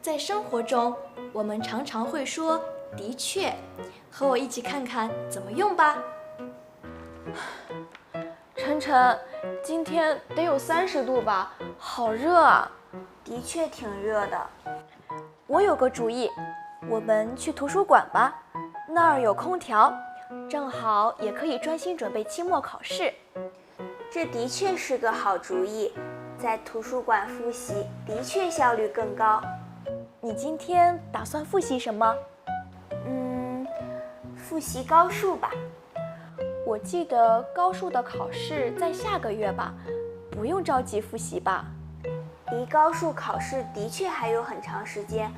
在生活中，我们常常会说“的确”，和我一起看看怎么用吧。晨晨，今天得有30度吧？好热啊！的确挺热的。我有个主意，我们去图书馆吧，那儿有空调，正好也可以专心准备期末考试。这的确是个好主意，在图书馆复习的确效率更高。你今天打算复习什么？复习高数吧。我记得高数的考试在下个月吧，不用着急复习吧？离高数考试的确还有很长时间，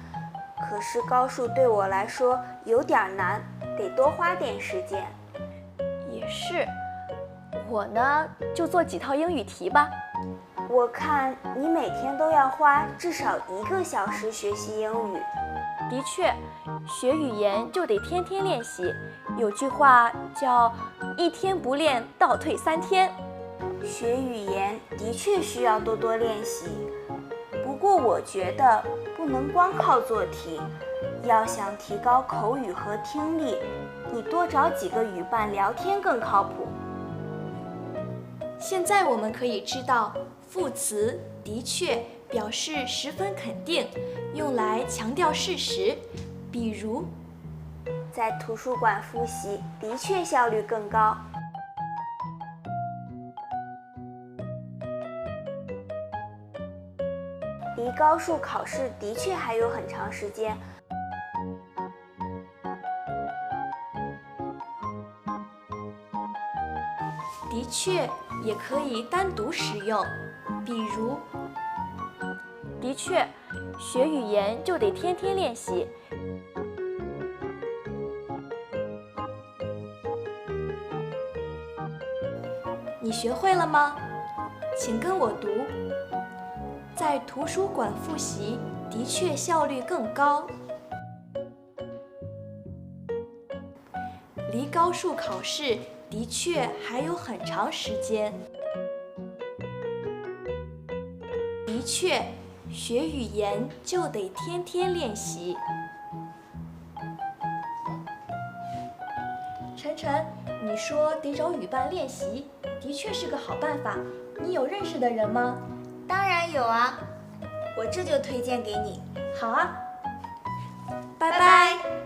可是高数对我来说有点难，得多花点时间。也是，我呢就做几套英语题吧。我看你每天都要花至少1个小时学习英语。的确，学语言就得天天练习。有句话叫“1天不练，倒退3天”。学语言的确需要多多练习，不过我觉得不能光靠做题，要想提高口语和听力，你多找几个语伴聊天更靠谱。现在我们可以知道，副词“的确”表示十分肯定，用来强调事实。比如，在图书馆复习的确效率更高。离高数考试的确还有很长时间。的确也可以单独使用，比如，的确，学语言就得天天练习。你学会了吗？请跟我读。在图书馆复习的确效率更高。离高数考试的确还有很长时间。的确，学语言就得天天练习。晨晨，你说得找语伴练习，的确是个好办法。你有认识的人吗？当然有啊，我这就推荐给你。好啊，拜拜拜。